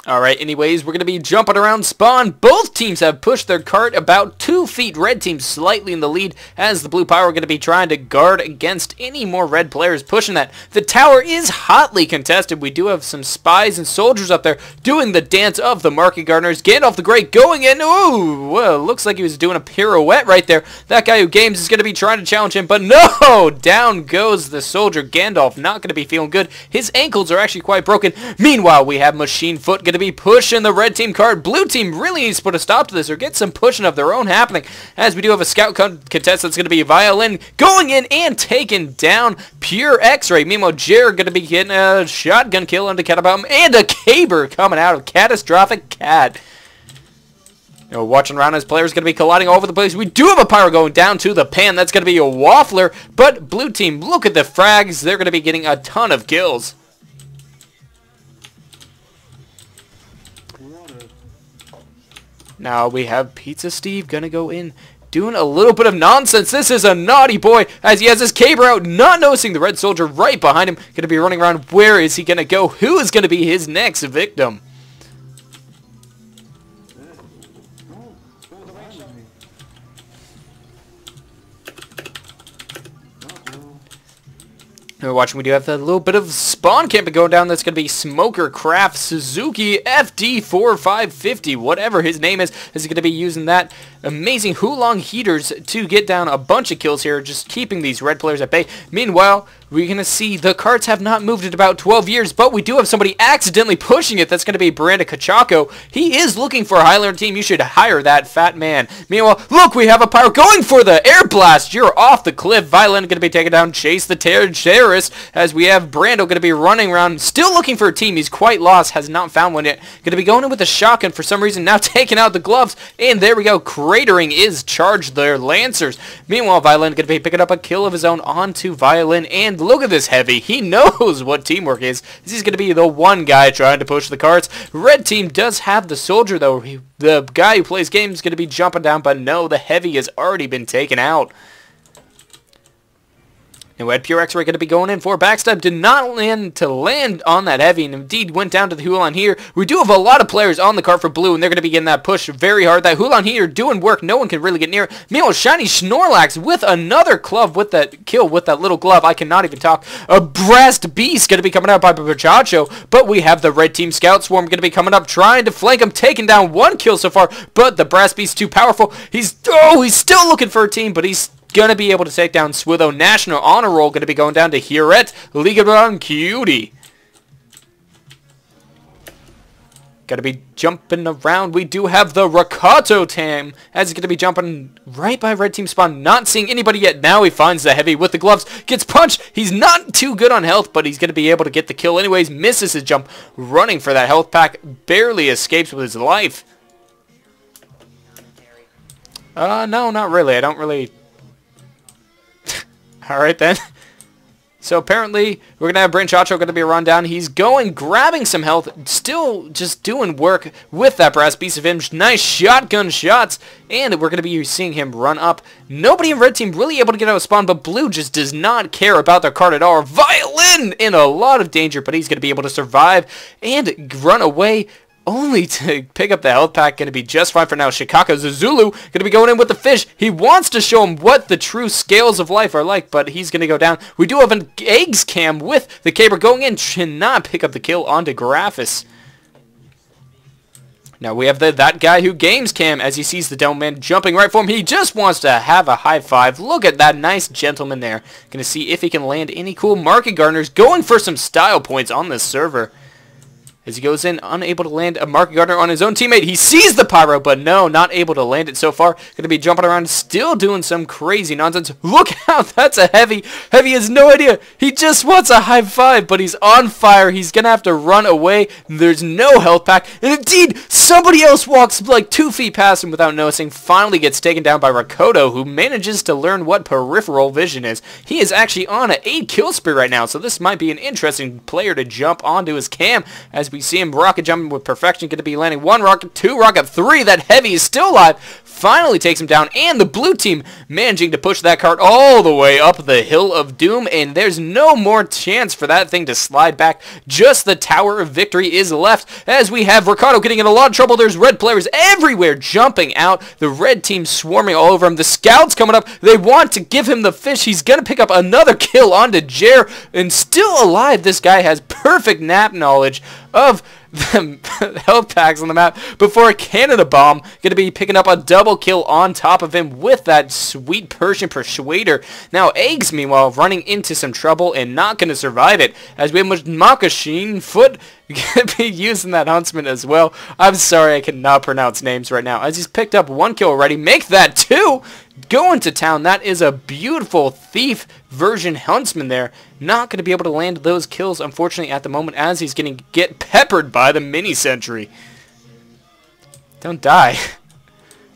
Alright, anyways, we're going to be jumping around spawn. Both teams have pushed their cart about 2 feet. Red team slightly in the lead as the blue power are going to be trying to guard against any more red players pushing that. The tower is hotly contested. We do have some spies and soldiers up there doing the dance of the market gardeners. Gandalf the Great going in. Ooh, well, looks like he was doing a pirouette right there. That guy who games is going to be trying to challenge him, but no! Down goes the soldier. Gandalf not going to be feeling good. His ankles are actually quite broken. Meanwhile, we have Machine Foot going to be pushing the red team card. Blue team really needs to put a stop to this or get some pushing of their own happening, as we do have a scout contest that's going to be Violin going in and taking down Pure X-Ray. Meanwhile, Jared going to be getting a shotgun kill into Catabomb and a caber coming out of Catastrophic Cat. You know, watching around as players going to be colliding all over the place. We do have a pyro going down to the pan. That's going to be a waffler, but blue team, look at the frags. They're going to be getting a ton of kills. Now we have Pizza Steve gonna go in, doing a little bit of nonsense. This is a naughty boy as he has his caber out, not noticing the red soldier right behind him. Gonna be running around. Where is he gonna go? Who is gonna be his next victim? We're watching, we do have a little bit of spawn camping going down. That's going to be Smoker Craft Suzuki FD4550, whatever his name is going to be using that amazing Hulong heaters to get down a bunch of kills here, just keeping these red players at bay. Meanwhile, we're going to see the carts have not moved in about 12 years, but we do have somebody accidentally pushing it. That's going to be Branda Kachako. He is looking for a Highlander team. You should hire that fat man. Meanwhile, look, we have a pyro going for the air blast. You're off the cliff. Violin going to be taken down. Chase the terrorist, as we have Brando going to be running around, still looking for a team. He's quite lost, has not found one yet. Going to be going in with a shotgun for some reason, now taking out the gloves, and there we go. Cratering is charged their Lancers. Meanwhile, Violin going to be picking up a kill of his own onto Violin, and look at this Heavy. He knows what teamwork is. He's going to be the one guy trying to push the carts. Red team does have the soldier, though. The guy who plays games is going to be jumping down, but no, the Heavy has already been taken out. And we had Pure X-Ray going to be going in for a backstab. Did not land on that Heavy, and indeed went down to the Hulan here. We do have a lot of players on the cart for blue, and they're going to be getting that push very hard. That Hulan here doing work. No one can really get near. Meanwhile, Shiny Snorlax with another glove with that kill with that little glove. I cannot even talk. A Breast Beast going to be coming out by Pachacho, but we have the red team Scout Swarm going to be coming up, trying to flank him, taking down one kill so far, but the Breast Beast too powerful. He's still looking for a team, but he's going to be able to take down Switho. National Honor Roll going to be going down to Hiret, Ligadron Cutie. Got to be jumping around. We do have the Rakato Tam, as he's going to be jumping right by red team spawn, not seeing anybody yet. Now he finds the Heavy with the gloves, gets punched. He's not too good on health, but he's going to be able to get the kill anyways. Misses his jump, running for that health pack, barely escapes with his life. No, not really. I don't really... Alright then. So apparently, we're going to have Brain Chacho going to be run down. He's going, grabbing some health, still just doing work with that Brass Beast of him. Nice shotgun shots, and we're going to be seeing him run up. Nobody in red team really able to get out of spawn, but blue just does not care about their card at all. Violin in a lot of danger, but he's going to be able to survive and run away, only to pick up the health pack. Going to be just fine for now. Shikaka Zuzulu going to be going in with the fish. He wants to show him what the true scales of life are like, but he's going to go down. We do have an eggs cam with the caber going in. Cannot pick up the kill onto Graphis. Now we have that guy who games cam as he sees the Dome Man jumping right for him. He just wants to have a high five. Look at that nice gentleman there. Going to see if he can land any cool market gardeners. Going for some style points on this server. As he goes in, unable to land a market gardener on his own teammate. He sees the pyro, but no, not able to land it so far. Going to be jumping around, still doing some crazy nonsense. Look out, that's a Heavy. Heavy has no idea. He just wants a high five, but he's on fire. He's going to have to run away. There's no health pack. And indeed, somebody else walks like 2 feet past him without noticing. Finally gets taken down by Rakoto, who manages to learn what peripheral vision is. He is actually on an 8 kill spree right now, so this might be an interesting player to jump onto his cam, as we see him rocket jumping with perfection. Going to be landing 1 rocket, 2 rocket, 3. That heavy is still alive. Finally takes him down, and the blue team managing to push that cart all the way up the hill of doom, and there's no more chance for that thing to slide back. Just the Tower of Victory is left, as we have Ricardo getting in a lot of trouble. There's red players everywhere jumping out. The red team swarming all over him. The scouts coming up. They want to give him the fish. He's going to pick up another kill onto Jer, and still alive. This guy has perfect map knowledge of the health packs on the map before a Canada Bomb going to be picking up a double kill on top of him with that sweet Persian Persuader. Now Eggs, meanwhile, running into some trouble and not going to survive it, as we have Makashin Foot going to be using that Huntsman as well. I'm sorry, I cannot pronounce names right now, as he's picked up 1 kill already. Make that 2! Going to town. That is a beautiful thief version Huntsman there. Not going to be able to land those kills, unfortunately, at the moment, as he's going to get peppered by the mini sentry. Don't die.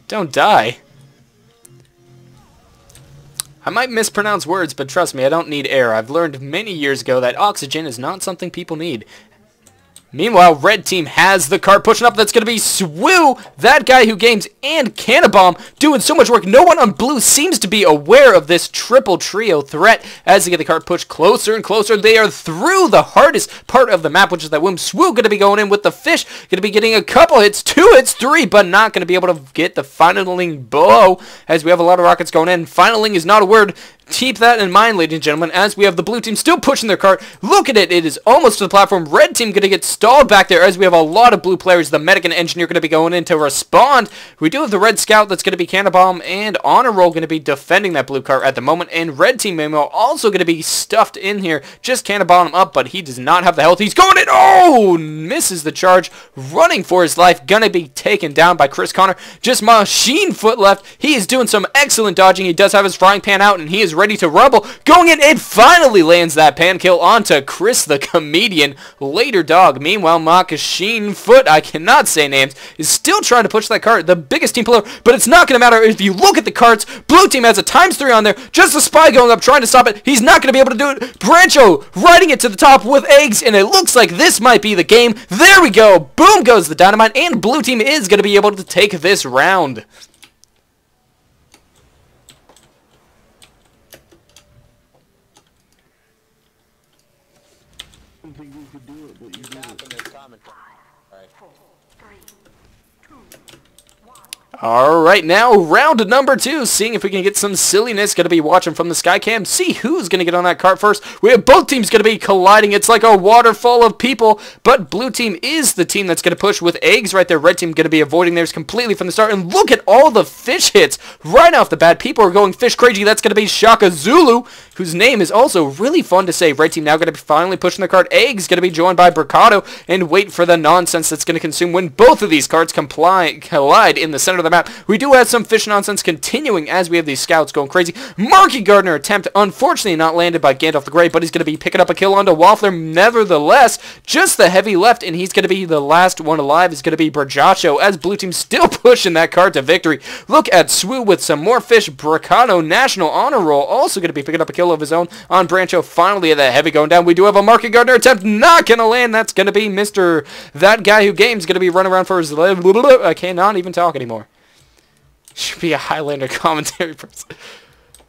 Don't die. I might mispronounce words, but trust me, I don't need air. I've learned many years ago that oxygen is not something people need. Meanwhile, red team has the cart pushing up. That's going to be Swoo, that guy who games, and Cannabomb doing so much work. No one on blue seems to be aware of this triple trio threat as they get the cart pushed closer and closer. They are through the hardest part of the map, which is that womb. Swoo going to be going in with the fish. Going to be getting a couple hits, 2 hits, 3, but not going to be able to get the finaling blow, as we have a lot of rockets going in. Finaling is not a word. Keep that in mind, ladies and gentlemen, as we have the blue team still pushing their cart. Look at it. It is almost to the platform. Red team going to get stalled back there, as we have a lot of blue players. The medic and engineer going to be going in to respond. We do have the red scout that's going to be Cannabomb and Honor Roll going to be defending that blue cart at the moment. And red team meanwhile also going to be stuffed in here. Just Cannabomb up, but he does not have the health. He's going in. Oh, misses the charge. Running for his life. Going to be taken down by Chris Connor. Just Machine Foot left. He is doing some excellent dodging. He does have his frying pan out, and he is ready to rumble. Going in, and finally lands that pan kill onto Chris the Comedian. Later Dog. Meanwhile, Machine Foot, I cannot say names, is still trying to push that cart. The biggest team player, but it's not going to matter. If you look at the carts, blue team has a ×3 on there. Just a spy going up, trying to stop it. He's not going to be able to do it. Brancho riding it to the top with Eggs, and it looks like this might be the game. There we go. Boom goes the dynamite, and blue team is going to be able to take this round. Alright, now round number 2, seeing if we can get some silliness. Going to be watching from the Skycam, see who's going to get on that cart first. We have both teams going to be colliding. It's like a waterfall of people, but blue team is the team that's going to push with Eggs right there. Red team going to be avoiding theirs completely from the start, and look at all the fish hits right off the bat. People are going fish crazy. That's going to be Shaka Zulu, whose name is also really fun to say. Red team now going to be finally pushing the cart. Eggs going to be joined by Bricado, and wait for the nonsense that's going to consume when both of these carts collide in the center of the map. We do have some fish nonsense continuing as we have these scouts going crazy. Marky Gardner attempt, unfortunately not landed by Gandalf the Grey, but he's going to be picking up a kill onto Waffler. Nevertheless, just the heavy left, and he's going to be the last one alive. Is going to be Brajacho, as blue team still pushing that cart to victory. Look at Swoo with some more fish. Bricano, National Honor Roll, also going to be picking up a kill of his own on Brancho. Finally, that heavy going down. We do have a Marky Gardner attempt, not going to land. That's going to be Mr. That Guy Who Games, going to be running around for his life. I cannot even talk anymore. Should be a Highlander commentary person.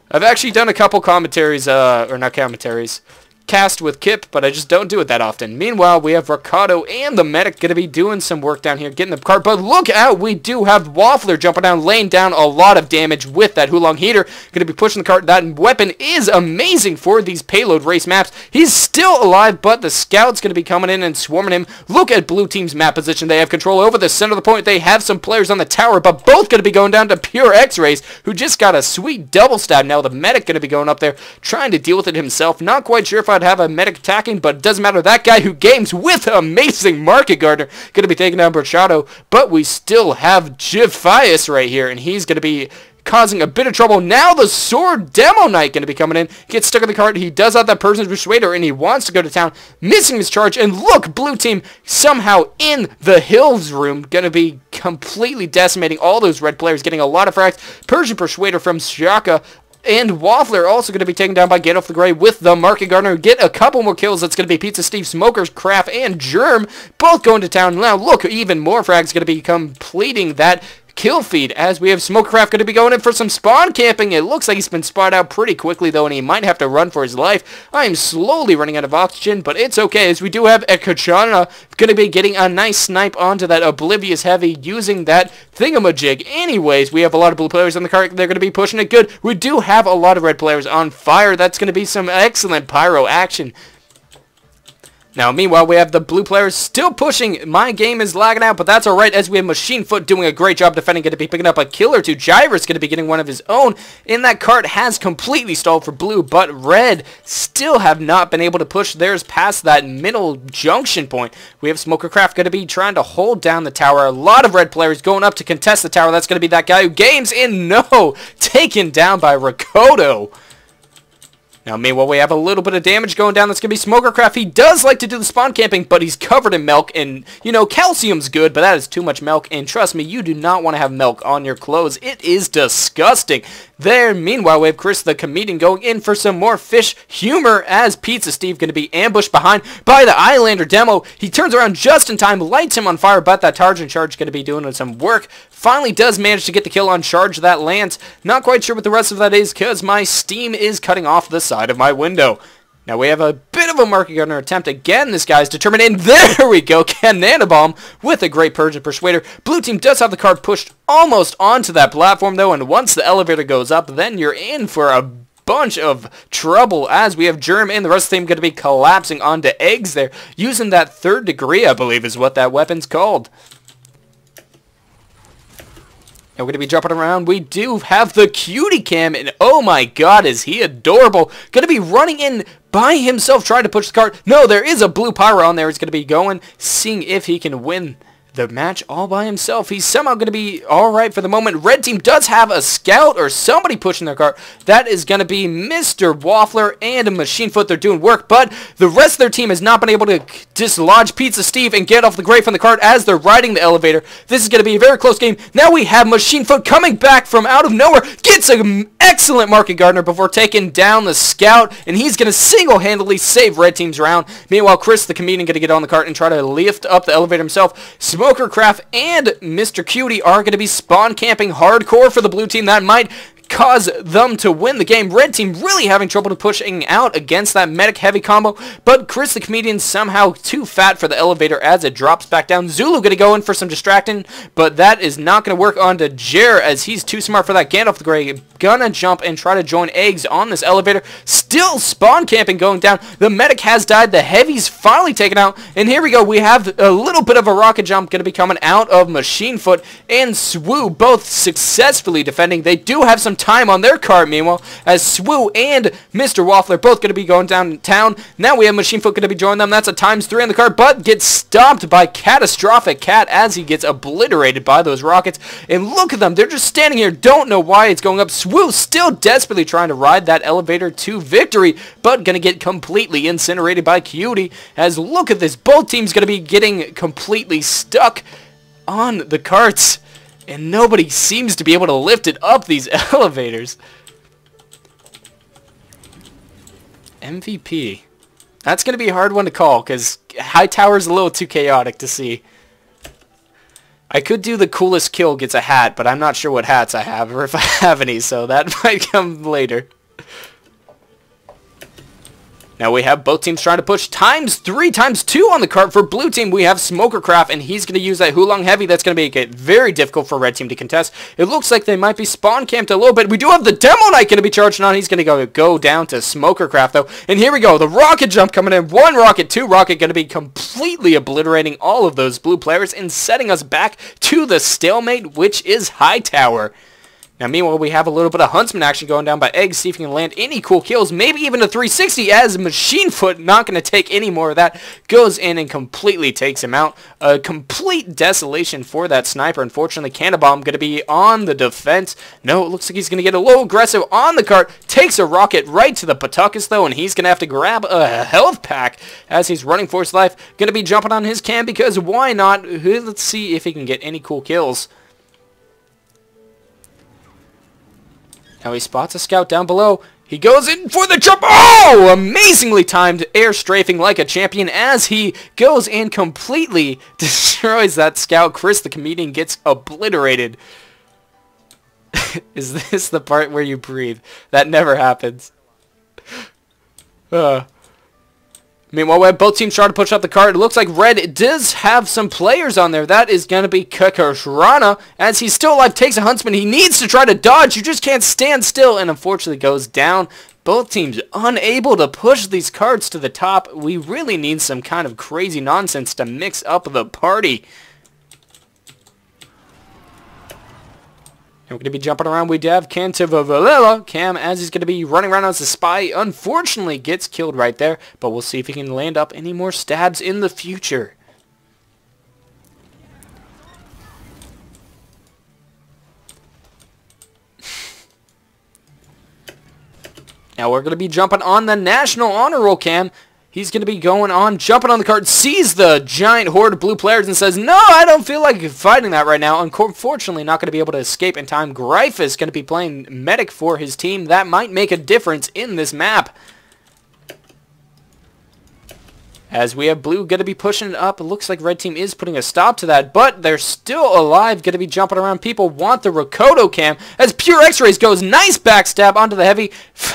I've actually done a couple commentaries, or not commentaries, cast with Kip, but I just don't do it that often. Meanwhile, we have Ricardo and the medic going to be doing some work down here, getting the cart. But look out, we do have Waffler jumping down, laying down a lot of damage with that Hulong Heater. Going to be pushing the cart. That weapon is amazing for these payload race maps. He's still alive, but the scout's going to be coming in and swarming him. Look at blue team's map position. They have control over the center of the point. They have some players on the tower, but both going to be going down to pure X-rays, who just got a sweet double stab. Now the medic going to be going up there, trying to deal with it himself. Not quite sure if I'd have a medic attacking, but it doesn't matter. That guy who games with amazing Market Gardner going to be taking down Brachado, but we still have Jiphias right here, and he's going to be causing a bit of trouble. Now the Sword Demo Knight going to be coming in, gets stuck in the cart. He does have that person's persuader, and he wants to go to town, missing his charge. And look, blue team somehow in the Hills room, going to be completely decimating all those red players, getting a lot of frags. Persian Persuader from Shaka And Waffler also going to be taken down by Gandalf the Grey with the Market Gardener. Get a couple more kills. That's going to be Pizza Steve, Smokers, Craft, and Germ both going to town. Now look, even more frags going to be completing that kill feed as we have Smokercraft going to be going in for some spawn camping. It looks like he's been spotted out pretty quickly though, and he might have to run for his life. I am slowly running out of oxygen, but it's okay as we do have Ekachana going to be getting a nice snipe onto that Oblivious Heavy using that thingamajig. Anyways, we have a lot of blue players on the cart. They're going to be pushing it good. We do have a lot of red players on fire. That's going to be some excellent pyro action. Now, meanwhile, we have the blue players still pushing. My game is lagging out, but that's alright as we have Machine Foot doing a great job defending. Going to be picking up a kill or two. Gyrus going to be getting one of his own. And that cart has completely stalled for blue, but red still have not been able to push theirs past that middle junction point. We have Smokercraft going to be trying to hold down the tower. A lot of red players going up to contest the tower. That's going to be that guy who games in. No! Taken down by Rakoto. Now, meanwhile, we have a little bit of damage going down. That's going to be Smokercraft. He does like to do the spawn camping, but he's covered in milk. And, you know, calcium's good, but that is too much milk. And trust me, you do not want to have milk on your clothes. It is disgusting. There, meanwhile, we have Chris the Comedian going in for some more fish humor as Pizza Steve going to be ambushed behind by the Islander demo. He turns around just in time, lights him on fire, but that Targent Charge going to be doing some work. Finally does manage to get the kill on Charge that lands. Not quite sure what the rest of that is because my Steam is cutting off the side of my window. Now we have a bit of a Market Gardener attempt. Again, this guy's determined, and there we go. Canana Bomb with a great Purge and Persuader. Blue team does have the card pushed almost onto that platform, though, and once the elevator goes up, then you're in for a bunch of trouble as we have Germ and the rest of the team going to be collapsing onto eggs there, using that third degree, I believe is what that weapon's called. Now we're going to be jumping around. We do have the cutie cam, and oh my god, is he adorable. Going to be running in by himself, trying to push the cart. No, there is a blue pyro on there. He's going to be going, seeing if he can win the match all by himself. He's somehow going to be alright for the moment. Red team does have a scout or somebody pushing their cart. That is going to be Mr. Waffler and Machine Foot. They're doing work, but the rest of their team has not been able to dislodge Pizza Steve and get off the grave from the cart as they're riding the elevator. This is going to be a very close game. Now we have Machine Foot coming back from out of nowhere. Gets an excellent Market Gardener before taking down the scout, and he's going to single-handedly save Red team's round. Meanwhile, Chris the Comedian going to get on the cart and try to lift up the elevator himself. Smokercraft and Mr. Cutie are going to be spawn camping hardcore for the blue team. That might cause them to win the game. Red team really having trouble pushing out against that medic heavy combo, but Chris the Comedian somehow too fat for the elevator as it drops back down. Zulu going to go in for some distracting, but that is not going to work onto Jer as he's too smart for that. Gandalf the Grey gonna jump and try to join eggs on this elevator. Still spawn camping going down. The medic has died. The heavy's finally taken out, and here we go. We have a little bit of a rocket jump going to be coming out of Machine Foot and Swoo, both successfully defending. They do have some time on their cart, meanwhile, as Swoo and Mr. Waffler both going to be going downtown. Now we have Machine Foot going to be joining them. That's a ×3 on the cart, but gets stopped by Catastrophic Cat as he gets obliterated by those rockets. And look at them. They're just standing here. Don't know why it's going up. Swoo still desperately trying to ride that elevator to victory, but going to get completely incinerated by Cutie. As look at this. Both teams going to be getting completely stuck on the carts, and nobody seems to be able to lift it up these elevators. MVP. That's going to be a hard one to call because Hightower's a little too chaotic to see. I could do the coolest kill gets a hat, but I'm not sure what hats I have or if I have any, so that might come later. Now we have both teams trying to push ×3, ×2 on the cart. For blue team, we have Smokercraft, and he's going to use that Hulong Heavy. That's going to make it very difficult for red team to contest. It looks like they might be spawn camped a little bit. We do have the Demo Knight going to be charging on. He's going to go down to Smokercraft, though. And here we go. The rocket jump coming in. 1 rocket, 2 rocket, going to be completely obliterating all of those blue players and setting us back to the stalemate, which is Hightower. Now, meanwhile, we have a little bit of Huntsman action going down by Eggs, see if he can land any cool kills, maybe even a 360, as Machine Foot, not going to take any more of that, goes in and completely takes him out. A complete desolation for that sniper. Unfortunately, Cannonbomb going to be on the defense. No, it looks like he's going to get a little aggressive on the cart, takes a rocket right to the Pawtucket, though, and he's going to have to grab a health pack as he's running for his life. Going to be jumping on his cam because why not? Let's see if he can get any cool kills. Now he spots a scout down below. He goes in for the jump. Oh! Amazingly timed air strafing like a champion as he goes and completely destroys that scout. Chris the comedian gets obliterated. Is this the part where you breathe? That never happens. Meanwhile, we have both teams trying to push up the cart. It looks like Red does have some players on there. That is going to be Kakarana. As he's still alive, takes a huntsman. He needs to try to dodge. You just can't stand still, and unfortunately goes down. Both teams unable to push these carts to the top. We really need some kind of crazy nonsense to mix up the party. And we're going to be jumping around. We have Cantivavalila. Cam, as he's going to be running around as a spy, unfortunately gets killed right there. But we'll see if he can land up any more stabs in the future. Now we're going to be jumping on the National Honor Roll, Cam. He's going to be going on, jumping on the cart, sees the giant horde of blue players and says, no, I don't feel like fighting that right now. Unfortunately, not going to be able to escape in time. Greif is going to be playing medic for his team. That might make a difference in this map. As we have blue going to be pushing it up. It looks like red team is putting a stop to that, but they're still alive, going to be jumping around. People want the Rakoto, Cam. As Pure X-Rays goes, nice backstab onto the heavy.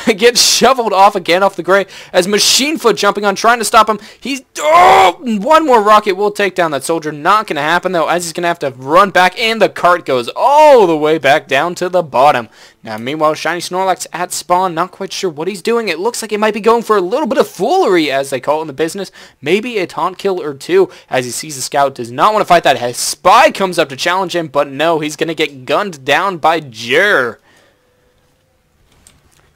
Gets shoveled off again off the gray. As Machine Foot jumping on, trying to stop him. He's, oh, one more rocket will take down that soldier. Not going to happen, though, as he's going to have to run back, and the cart goes all the way back down to the bottom. Now, meanwhile, Shiny Snorlax at spawn, not quite sure what he's doing. It looks like he might be going for a little bit of foolery, as they call it in the business. Maybe a taunt kill or two, as he sees the scout. Does not want to fight that. His spy comes up to challenge him, but no, he's going to get gunned down by Jer.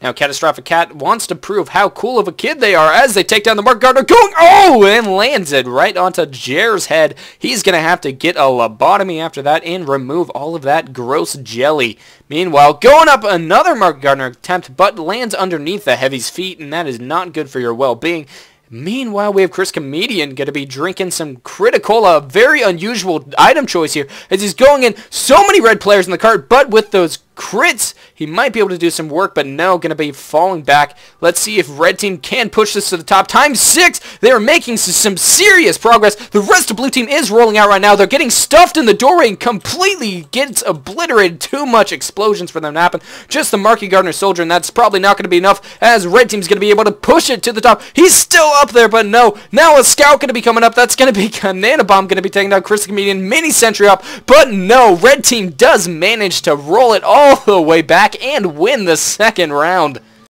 Now, Catastrophic Cat wants to prove how cool of a kid they are as they take down the Mark Gardner, going, oh, and lands it right onto Jer's head. He's going to have to get a lobotomy after that and remove all of that gross jelly. Meanwhile, going up another Mark Gardner attempt, but lands underneath the Heavy's feet, and that is not good for your well-being. Meanwhile, we have Chris Comedian going to be drinking some Criticola, very unusual item choice here, as he's going in. So many red players in the cart, but with those crits, he might be able to do some work, but no, going to be falling back. Let's see if red team can push this to the top. Times 6, they are making some serious progress. The rest of blue team is rolling out right now. They're getting stuffed in the doorway and completely gets obliterated. Too much explosions for them to happen. Just the Marky Gardner soldier, and that's probably not going to be enough, as red team's going to be able to push it to the top. He's still up there, but no. Now a scout going to be coming up. That's going to be Banana Bomb going to be taking down Chris the Comedian. Mini Sentry up, but no. Red team does manage to roll it all the way back and win the second round.